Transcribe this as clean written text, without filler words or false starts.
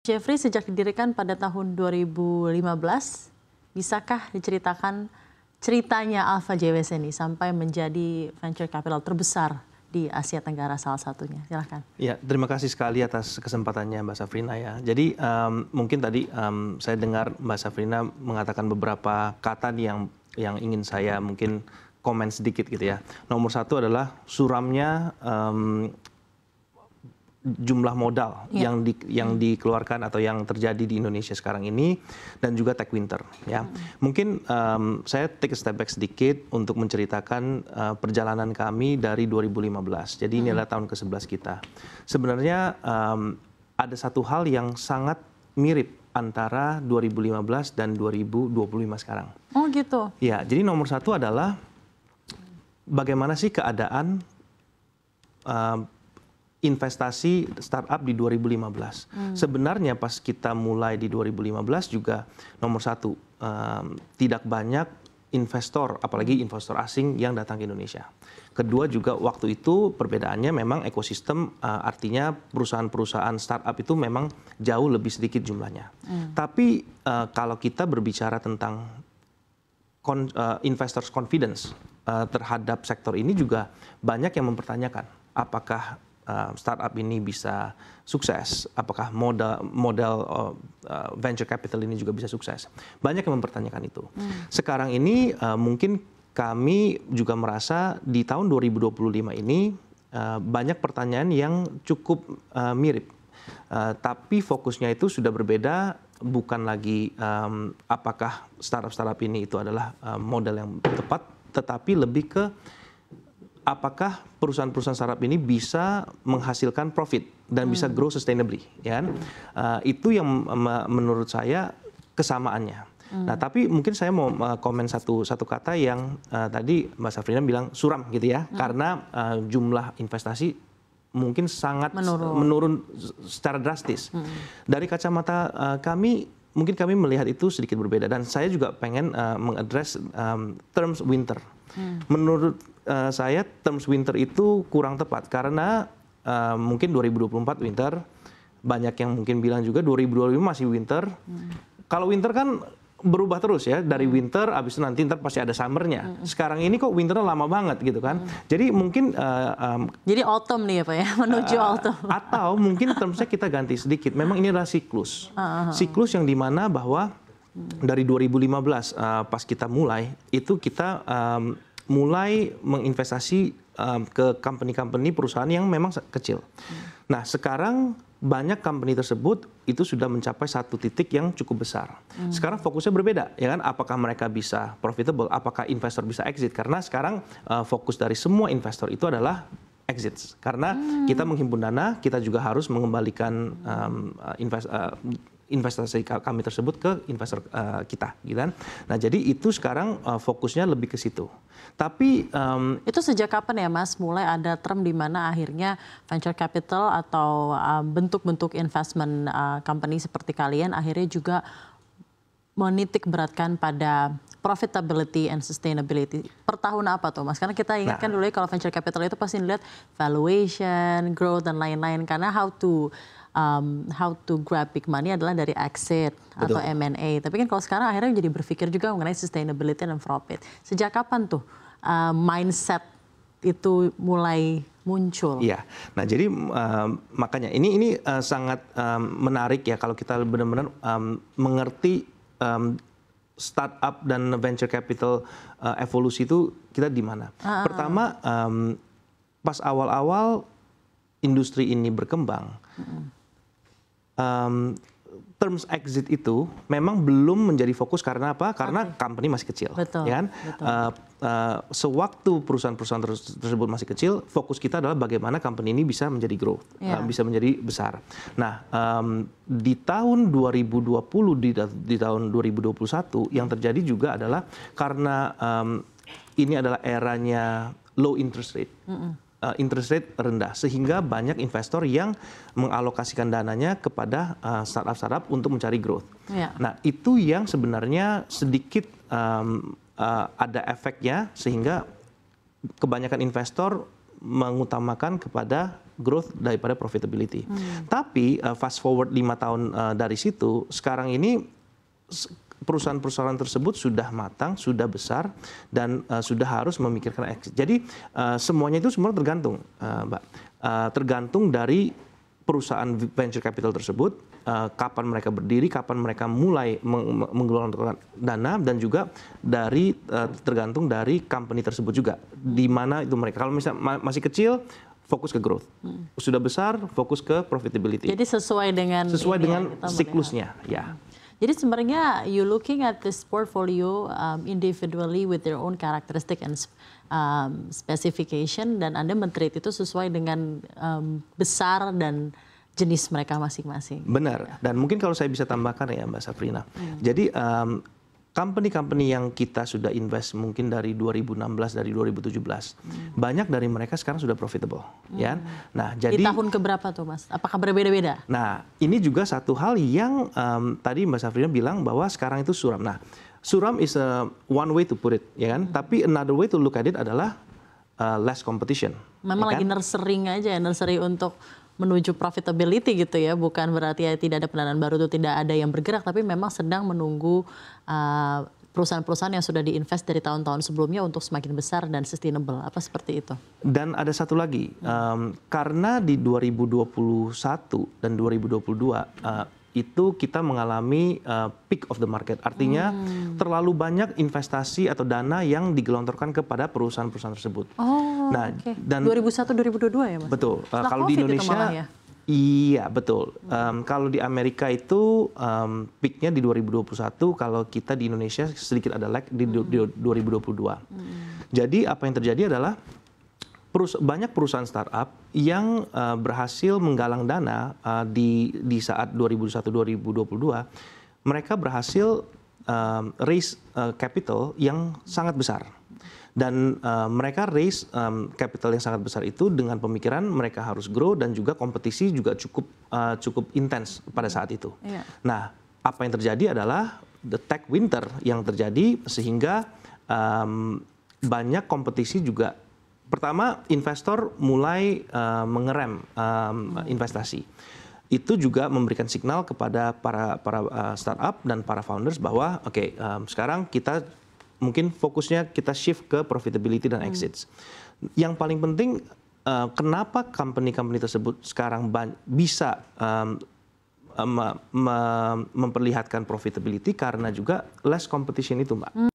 Jeffrey sejak didirikan pada tahun 2015, bisakah diceritakan ceritanya Alpha JWS ini sampai menjadi venture capital terbesar di Asia Tenggara salah satunya? Silahkan. Ya, terima kasih sekali atas kesempatannya Mbak Safrina ya. Jadi mungkin tadi saya dengar Mbak Safrina mengatakan beberapa kata nih yang ingin saya mungkin komen sedikit gitu ya. Nomor satu adalah suramnya jumlah modal yang dikeluarkan atau yang terjadi di Indonesia sekarang ini, dan juga tech winter ya. Mungkin saya take a step back sedikit untuk menceritakan perjalanan kami dari 2015. Jadi ini adalah tahun ke-11 kita. Sebenarnya ada satu hal yang sangat mirip antara 2015 dan 2025 sekarang. Oh gitu. Ya, jadi nomor satu adalah bagaimana sih keadaan investasi startup di 2015. Sebenarnya pas kita mulai di 2015 juga nomor satu, tidak banyak investor, apalagi investor asing yang datang ke Indonesia. Kedua juga waktu itu perbedaannya memang ekosistem, artinya perusahaan-perusahaan startup itu memang jauh lebih sedikit jumlahnya. Tapi kalau kita berbicara tentang investors confidence terhadap sektor ini, juga banyak yang mempertanyakan apakah startup ini bisa sukses, apakah modal venture capital ini juga bisa sukses. Banyak yang mempertanyakan itu. Sekarang ini mungkin kami juga merasa di tahun 2025 ini banyak pertanyaan yang cukup mirip. Tapi fokusnya itu sudah berbeda, bukan lagi apakah startup ini itu adalah modal yang tepat, tetapi lebih ke apakah perusahaan-perusahaan startup ini bisa menghasilkan profit dan bisa grow sustainably, ya kan? Itu yang menurut saya kesamaannya. Nah, tapi mungkin saya mau komen satu kata yang tadi Mbak Safrina bilang suram gitu ya, karena jumlah investasi mungkin sangat menurun secara drastis. Dari kacamata kami, mungkin kami melihat itu sedikit berbeda, dan saya juga pengen mengadres terms winter. Menurut saya terms winter itu kurang tepat, karena mungkin 2024 winter, banyak yang mungkin bilang juga 2025 masih winter. Kalau winter kan berubah terus ya, dari winter abis itu nanti pasti ada summernya. Sekarang ini kok winternya lama banget gitu kan. Jadi mungkin jadi autumn nih ya Pak ya, menuju autumn. Atau mungkin termsnya kita ganti sedikit. Memang ini adalah siklus. Siklus yang dimana bahwa dari 2015 pas kita mulai, itu kita mulai menginvestasi ke company-company perusahaan yang memang kecil. Nah, sekarang banyak company tersebut itu sudah mencapai satu titik yang cukup besar. Sekarang fokusnya berbeda, ya kan? Apakah mereka bisa profitable? Apakah investor bisa exit? Karena sekarang fokus dari semua investor itu adalah exit. Karena kita menghimpun dana, kita juga harus mengembalikan investasi kami tersebut ke investor kita, gitu kan? Nah, jadi itu sekarang fokusnya lebih ke situ. Tapi itu sejak kapan ya Mas mulai ada term di mana akhirnya venture capital atau bentuk-bentuk investment company seperti kalian akhirnya juga menitik beratkan pada profitability and sustainability? Per tahun apa tuh Mas? Karena kita ingatkan dulu ya kalau venture capital itu pasti lihat valuation, growth dan lain-lain, karena how to grab big money adalah dari exit atau M&A. Tapi kan kalau sekarang akhirnya jadi berpikir juga mengenai sustainability dan profit. Sejak kapan tuh mindset itu mulai muncul? Iya, nah jadi makanya ini sangat menarik ya kalau kita benar-benar mengerti startup dan venture capital evolusi itu kita di mana. Pertama, pas awal-awal industri ini berkembang, terms exit itu memang belum menjadi fokus. Karena apa? Karena company masih kecil. Betul, ya kan? Sewaktu perusahaan-perusahaan tersebut masih kecil, fokus kita adalah bagaimana company ini bisa menjadi growth, bisa menjadi besar. Nah, di tahun 2020, di tahun 2021, yang terjadi juga adalah karena ini adalah eranya low interest rate. Interest rate rendah, sehingga banyak investor yang mengalokasikan dananya kepada startup-startup untuk mencari growth. Nah, itu yang sebenarnya sedikit ada efeknya, sehingga kebanyakan investor mengutamakan kepada growth daripada profitability. Tapi fast forward 5 tahun dari situ, sekarang ini perusahaan-perusahaan tersebut sudah matang, sudah besar, dan sudah harus memikirkan exit. Jadi semuanya itu semua tergantung, Mbak. Tergantung dari perusahaan venture capital tersebut, kapan mereka berdiri, kapan mereka mulai menggelontorkan dana, dan juga dari tergantung dari company tersebut juga, di mana itu mereka. Kalau misalnya masih kecil, fokus ke growth. Sudah besar, fokus ke profitability. Jadi sesuai dengan siklusnya, ya. Jadi sebenarnya you looking at this portfolio individually with their own characteristic and specification, dan Anda men-treat itu sesuai dengan besar dan jenis mereka masing-masing. Benar. Dan mungkin kalau saya bisa tambahkan ya Mbak Safrina. Jadi company-company yang kita sudah invest mungkin dari 2016, dari 2017, banyak dari mereka sekarang sudah profitable, ya. Nah, jadi di tahun keberapa tuh, Mas? Apakah berbeda-beda? Nah, ini juga satu hal yang tadi Mbak Safrina bilang bahwa sekarang itu suram. Nah, suram is one way to put it, ya kan? Tapi another way to look at it adalah less competition. Memang ya lagi kan? nursery untuk menuju profitability gitu ya, bukan berarti ya tidak ada pendanaan baru itu tidak ada yang bergerak, tapi memang sedang menunggu perusahaan-perusahaan yang sudah diinvest dari tahun-tahun sebelumnya untuk semakin besar dan sustainable, apa seperti itu? Dan ada satu lagi, karena di 2021 dan 2022 itu kita mengalami peak of the market, artinya terlalu banyak investasi atau dana yang digelontorkan kepada perusahaan-perusahaan tersebut. Nah, dan 2001-2022 ya, Mas? Betul. Kalau di Indonesia, iya betul. Kalau di Amerika itu peaknya di 2021, kalau kita di Indonesia sedikit ada lag di 2022. Jadi apa yang terjadi adalah banyak perusahaan startup yang berhasil menggalang dana di saat 2021-2022, mereka berhasil raise capital yang sangat besar. Dan mereka raise capital yang sangat besar itu dengan pemikiran mereka harus grow, dan juga kompetisi juga cukup intens pada saat itu. Nah, apa yang terjadi adalah the tech winter yang terjadi, sehingga banyak kompetisi juga. Pertama, investor mulai mengerem investasi. Itu juga memberikan signal kepada para startup dan para founders bahwa oke, sekarang kita mungkin fokusnya kita shift ke profitability dan exits. Yang paling penting, kenapa company-company tersebut sekarang bisa memperlihatkan profitability, karena juga less competition itu, Mbak.